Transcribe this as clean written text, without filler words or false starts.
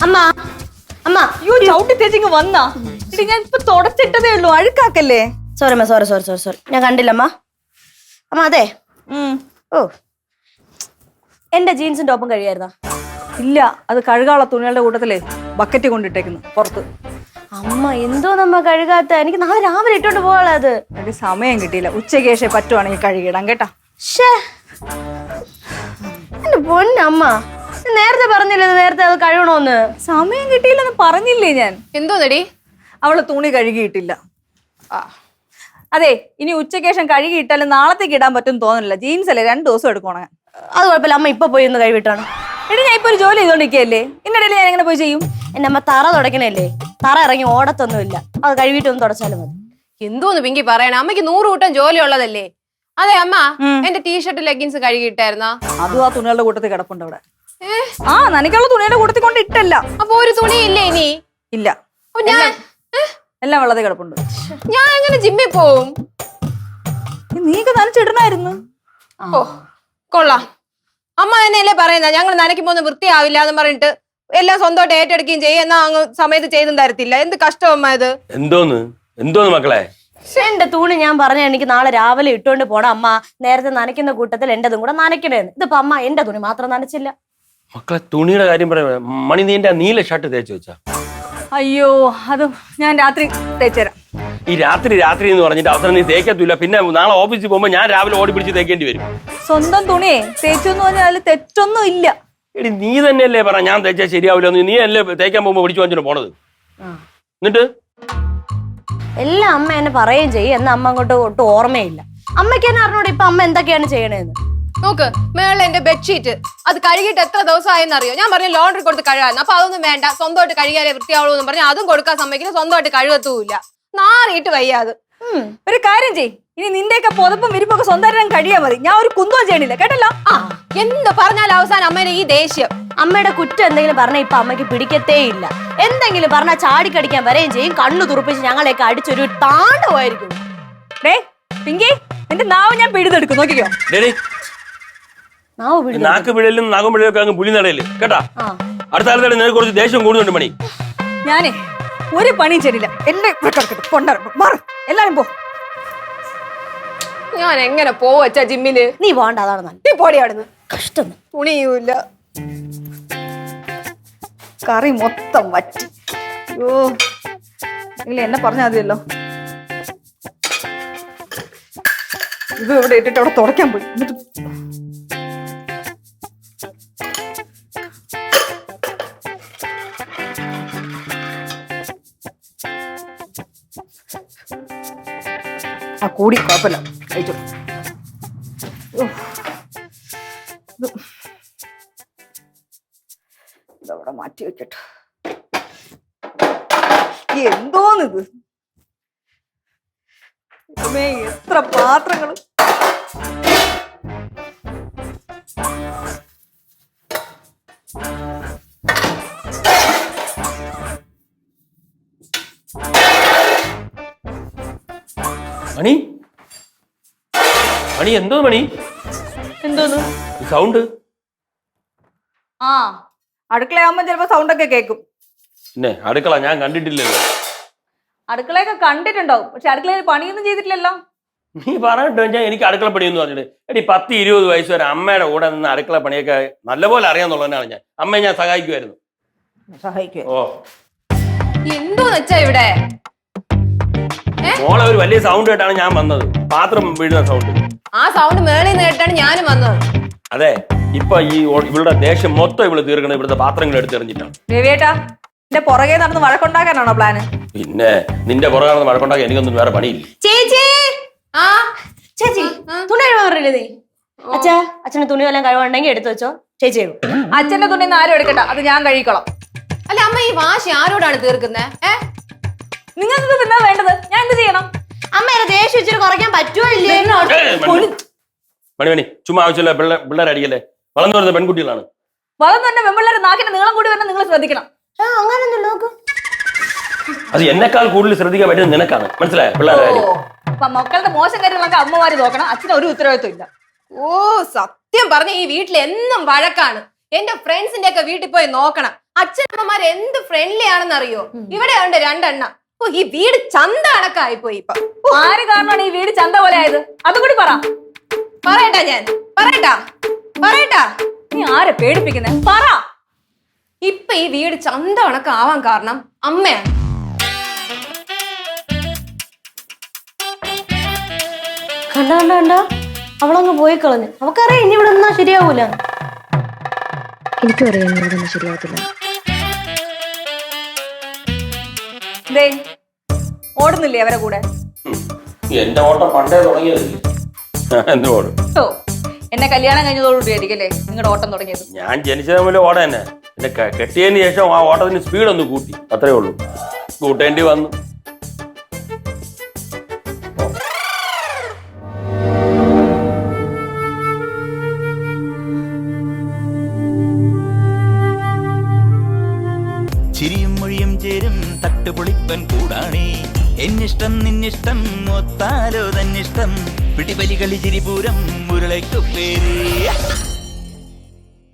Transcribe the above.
അമ്മ അമ്മ അയ്യോ ചവിട്ടി തേച്ചിങ് വന്നാ ഇടി ഞാൻ ഇപ്പൊ തുടച്ചിട്ടതേ ഉള്ളൂ അഴുക്കാക്കല്ലേ. സോറി അമ്മ സോറി സോറി സോറി സോറി ഞാൻ കണ്ടില്ല അമ്മ. അമ്മ അതെ ഓ എന്റെ ജീൻസും ടോപ്പും കഴിയായിരുന്നാ? ഇല്ല, അത് കഴുകാനുള്ള തുണികളുടെ കൂട്ടത്തിലേ ബക്കറ്റ് കൊണ്ടിട്ടേക്കുന്നു പുറത്ത്. അമ്മ എന്തോ നമ്മ കഴുകാത്ത, എനിക്ക് നാളെ രാവിലെ ഇട്ടോണ്ട് പോകാളെ. അത് എനിക്ക് സമയം കിട്ടിയില്ല, ഉച്ചയ്ക്ക് ശേഷം പറ്റുവാണെങ്കിൽ കഴുകിയിടാം കേട്ടാ. എന്റെ പൊന്നമ്മ, നേരത്തെ പറഞ്ഞില്ലേ നേരത്തെ അത് കഴുകണോന്ന്? സമയം കിട്ടിയില്ലെന്ന് പറഞ്ഞില്ലേ ഞാൻ. എന്തോന്നടി? അവള് തുണി കഴുകിയിട്ടില്ല. അതെ, ഇനി ഉച്ചയ്ക്ക് ശേഷം കഴുകിയിട്ടാലും നാളത്തേക്ക് ഇടാൻ പറ്റും തോന്നുന്നില്ല. ജീൻസ് അല്ലേ 2 ദിവസം എടുക്കും ഉണങ്ങാൻ. അത് കുഴപ്പമില്ല അമ്മ, ഇപ്പൊ പോയി ഒന്ന് കഴുകിട്ടാണ്. എടി ഞാൻ ഇപ്പൊ ഒരു ജോലി ചെയ്തോണ്ടിരിക്കുകയല്ലേ, ഇന്നിടയിൽ ഞാൻ എങ്ങനെ പോയി ചെയ്യും? എന്റെ അമ്മ തറ തുടക്കണല്ലേ, തറ ഇറങ്ങി ഓടത്തൊന്നുമില്ല, അത് കഴുകിയിട്ട് ഒന്ന് തുടച്ചാലും മതി. എന്തോന്ന് പിങ്കി പറയണ? അമ്മയ്ക്ക് 100 കൂട്ടം ജോലി ഉള്ളതല്ലേ. അതെ അമ്മ, എന്റെ ടീഷർട്ട് ലെഗിൻസ് കഴുകിയിട്ടായിരുന്നാ? അതും ആ തുണികളുടെ കൂട്ടത്തിൽ കിടപ്പുണ്ട് അവിടെ. നനയ്ക്കുള്ള തുണിയുടെ കൂട്ടത്തിൽ കൊണ്ട് ഇട്ടല്ല. അപ്പൊ ഒരു തുണി ഇല്ലേ ഇനി? ഇല്ല, എല്ലാം വെള്ളത്തിൽ കിടപ്പുണ്ട്. ഞാൻ എങ്ങനെ ജിമ്മിൽ പോവും? നീക്ക് നനച്ചിടണായിരുന്നു. ഓ കൊള്ളാം, അമ്മ തന്നെയല്ലേ പറയുന്ന ഞങ്ങൾ നനയ്ക്കുമ്പോ ഒന്നും വൃത്തിയാവില്ല എന്ന് പറഞ്ഞിട്ട് എല്ലാം സ്വന്തമായിട്ട് ഏറ്റെടുക്കുകയും ചെയ്യും. എന്നാ അങ്ങ് സമയത്ത് ചെയ്തും തരത്തില്ല. എന്ത് കഷ്ടം അമ്മ ഇത്. എന്തോന്ന് മക്കളെ? എന്റെ തുണി ഞാൻ പറഞ്ഞ എനിക്ക് നാളെ രാവിലെ ഇട്ടോണ്ട് പോണം അമ്മ. നേരത്തെ നനയ്ക്കുന്ന കൂട്ടത്തിൽ എന്റെതും കൂടെ നനയ്ക്കണേന്ന്. ഇതിപ്പോ അമ്മ എന്റെ തുണി മാത്രം നനച്ചില്ല. മക്കളെ തുണിയുടെ കാര്യം പറയാ. മണി നീ എന്റെ നീല ഷർട്ട് തേച്ച് വെച്ചാ? അയ്യോ, അത് ഞാൻ രാത്രി തേച്ചുതരാം. ഈ രാത്രി എന്ന് പറഞ്ഞിട്ട് അവസരം നീ തേക്കത്തില്ല. പിന്നെ നാളെ ഓഫീസിൽ പോകുമ്പോ ഞാൻ രാവിലെ ഓടി പിടിച്ച് തേക്കേണ്ടി വരും. സ്വന്തം തുണിയെ തേച്ചെന്ന് പറഞ്ഞാൽ അതിൽ തെറ്റൊന്നും ഇല്ല. എടി നീ തന്നെയല്ലേ പറ ഞാൻ തേച്ചാൽ ശരിയാവില്ല. നീ അല്ലേ തേക്കാൻ പോകുമ്പോ പിടിച്ചു വാങ്ങിച്ചു പോണത്. എന്നിട്ട് എല്ലാം അമ്മ എന്നെ പറയുകയും ചെയ്യും. എന്നാ അമ്മ അങ്ങോട്ട് ഒട്ടും ഓർമ്മയില്ല. അമ്മയ്ക്ക് എന്നെ അറിഞ്ഞൂടെ ഇപ്പൊ അമ്മ എന്തൊക്കെയാണ് ചെയ്യണേന്ന്. നോക്ക്, മേളിൽ എന്റെ ബെഡ്ഷീറ്റ് അത് കഴുകിയിട്ട് എത്ര ദിവസമായെന്ന് അറിയോ? ഞാൻ പറഞ്ഞു ലോണ്ടറി കൊടുത്ത് കഴുകാന്ന്. അപ്പൊ അതൊന്നും വേണ്ട, സ്വന്തമായിട്ട് കഴുകിയാലേ വൃത്തിയാവുള്ളൂ എന്ന് പറഞ്ഞാൽ അതും കൊടുക്കാൻ സമ്മതിക്കില്ല, സ്വന്തമായിട്ട് കഴുകത്തുമില്ല. നാറിയിട്ട് വയ്യാത്. ഒരു കാര്യം ചെയ്, ഇനി നിന്റെയൊക്കെ പുതപ്പും വിരിപ്പൊക്കെ സ്വന്തമായിട്ട് കഴിയാ മതി. ഞാൻ ഒരു കുന്തവും ചെയ്യണില്ല കേട്ടല്ലോ. എന്ത് പറഞ്ഞാൽ അവസാനം അമ്മേനെ ഈ ദേഷ്യം. അമ്മയുടെ കുറ്റം എന്തെങ്കിലും പറഞ്ഞാൽ ഇപ്പൊ അമ്മയ്ക്ക് പിടിക്കത്തേ ഇല്ല. എന്തെങ്കിലും പറഞ്ഞാൽ ചാടിക്കടിക്കാൻ വരെയും ചെയ്യും. കണ്ണു തുറപ്പിച്ച് ഞങ്ങളെയൊക്കെ അടിച്ചൊരു താണ്ഡവായിരിക്കും. പിങ്കി, എന്റെ നാവ് ഞാൻ പിടിതെടുക്കും, നോക്കിക്കോ. നാക്ക് പിഴയിലും നാഗം പിഴയൊക്കെ അങ്ങ് പുലി നടയില് കേട്ടാ. അടുത്ത കാലത്തോടെ നിനക്ക് കുറച്ച് ദേഷ്യം കൂടുന്നുണ്ട് മണി. ഞാനേ ഒരു പണിയും ചെയ്തില്ല. എല്ലാം എല്ലാരും പോ. ഞാൻ എങ്ങനെ പോവച്ചാ ജിമ്മില്? നീ പോണ്ട, അതാണ് നല്ല. പോടി അവിടുന്ന്. കഷ്ടം. തുണിയുമില്ല, കറി മൊത്തം വറ്റി. അയ്യോ, ഇല്ല എന്നെ പറഞ്ഞാൽ മതിയല്ലോ. ഇത് ഇവിടെ ഇട്ടിട്ട് അവിടെ തുടയ്ക്കാൻ പോയി. എന്നിട്ട് ആ കൂടി കുഴപ്പമില്ല, കഴിച്ചോ. ഇതവിടെ മാറ്റി വെക്കട്ടെ. എന്തോന്നിത്, എത്ര പാത്രങ്ങള്. മണി മണി എന്തോ മണി എന്തോന്ന് സൗണ്ട്? അടുക്കളയാകുമ്പോ ചിലപ്പോ സൗണ്ടൊക്കെ കേൾക്കും. പിന്നെ അടുക്കള ഞാൻ കണ്ടിട്ടില്ലല്ലോ. അടുക്കളയൊക്കെ കണ്ടിട്ടുണ്ടാവും, പക്ഷെ അടുക്കളയിൽ പണിയൊന്നും ചെയ്തിട്ടില്ലല്ലോ. നീ പറഞ്ഞിട്ടോ ഞാൻ എനിക്ക് അടുക്കള പണിയൊന്നും പറഞ്ഞിട്ട്. എടി 10-20 വയസ്സ് വരെ അമ്മയുടെ കൂടെ നിന്ന് അടുക്കള പണിയൊക്കെ നല്ലപോലെ അറിയാന്നുള്ളതാണ് ഞാൻ. അമ്മയെ ഞാൻ സഹായിക്കുമായിരുന്നു. ഓ എന്തോന്ന് വെച്ചാ ഇവിടെ? മോളെ ഒരു വലിയ സൗണ്ട് കേട്ടാണ് ഞാൻ വന്നത്, പാത്രം വീഴുന്ന സൗണ്ട്. ആ സൗണ്ട് മേളിൽ നിന്ന് കേട്ടാണ് ഞാനും വന്നത്. അതെ, ഇപ്പൊ ഈ ഇവളുടെ ദേഷ്യം മൊത്തം ഇവള് തീർക്കണം ഇവിടുത്തെ പാത്രങ്ങൾ എടുത്തെറിഞ്ഞിട്ടാണ്. രവിയേട്ടാ, എന്റെ പുറകെ നടന്ന് വഴക്കുണ്ടാക്കാനാണോ പ്ലാന്? പിന്നെ നിന്റെ പുറകെ നടന്ന് വഴക്കുണ്ടാക്കാൻ എനിക്കൊന്നും വേറെ പണിയില്ല. ചേച്ചി, ചേച്ചി തുണി കഴുകാറില്ലേ നീ? അച്ഛന് തുണി വല്ലതും കഴുകുണ്ടെങ്കിൽ എടുത്തു വെച്ചോ. ചേച്ചി അച്ഛന്റെ തുണി ആരും എടുക്കണ്ട, അത് ഞാൻ കഴിക്കണം. അല്ല അമ്മ, ഈ വാശി ആരോടാണ് തീർക്കുന്നത്? നിങ്ങൾക്ക് തിന്നാ വേണ്ടത്, ഞാൻ എന്ത് ചെയ്യണം? അമ്മ ദേഷ്യം ഇച്ചിരി കുറയ്ക്കാൻ പറ്റുമോ ഇല്ലേ? മണി ചുമ്മാ ആവശ്യമില്ല പിള്ളേരെ അടിക്കല്ലേ. വളർന്നു വരുന്ന പെൺകുട്ടികളാണ്. വളർന്നു തന്നെ പെൺപിള്ളേരെ നാക്കിന്റെ നീളം കൂടി വരണം, നിങ്ങൾ ശ്രദ്ധിക്കണം. അങ്ങനെയൊന്നും നോക്ക്. അത് എന്നെക്കാൾ കൂടുതൽ ശ്രദ്ധിക്കാൻ പറ്റുന്നത് നിനക്കാണ്, മനസ്സിലായോ? പിള്ളേരെ അപ്പൊ മക്കളുടെ മോശം കാര്യങ്ങളൊക്കെ അമ്മമാര് നോക്കണം, അച്ഛന് ഒരു ഉത്തരവാദിത്വം ഇല്ല. ഓ സത്യം പറഞ്ഞ ഈ വീട്ടിൽ എന്നും വഴക്കാണ്. എന്റെ ഫ്രണ്ട്സിന്റെ ഒക്കെ വീട്ടിൽ പോയി നോക്കണം. അച്ഛനമ്മമാർ എന്ത് ഫ്രണ്ട്ലി ആണെന്ന് അറിയോ? ഇവിടെ ഉണ്ട് രണ്ടെണ്ണം. ഓ, ഈ വീട് ചന്ത കണക്കായി പോയി ഇപ്പൊ. ആര് കാരണമാണ് ഈ വീട് ചന്ത പോലെ ആയത്? അതും കൂടി പറ. പറയട്ടാ ഞാൻ പറയട്ടാ. നീ ആരെ പേടിപ്പിക്കുന്നേ? പറ. ഇപ്പൊ ഈ വീട് ചന്ത കണക്കാവാൻ കാരണം അമ്മയാണ്. കണ്ട അവളങ്ങ് പോയി കളഞ്ഞു. അവക്കറിയാം ഇനി ഇവിടെ നിന്നാ ശരിയാവൂല. എനിക്കും അറിയാം ഇവിടെ ഒന്നും ശരിയാവത്തില്ല. ദേ ഓടുന്നില്ലേ അവരെ കൂടെ? എന്റെ ഓട്ടം പണ്ടേ തുടങ്ങിയതല്ലേ. എന്റെ ഓടും. ഓ, എന്നെ കല്യാണം കഴിഞ്ഞതോടുകൂടിയായിരിക്കല്ലേ നിങ്ങളുടെ ഓട്ടം തുടങ്ങിയത്? ഞാൻ ജനിച്ചത് മുതലേ ഓട തന്നെ. എന്നെ കെട്ടിയതിന് ശേഷം ആ ഓട്ടത്തിന് സ്പീഡ് ഒന്ന് കൂട്ടി, അത്രേ ഉള്ളൂ. കൂട്ടേണ്ടി വന്നു. ചിരിയും മൊഴിയും ചേരും തട്ടുപൊളിപ്പൻ കൂടാണേ. എന്നിഷ്ടം നിന്നിഷ്ടം ഒത്താലോ തന്നിഷ്ടം പിടിപലി കളി ചിരിപൂരം മുരളയ്ക്കു പേര്.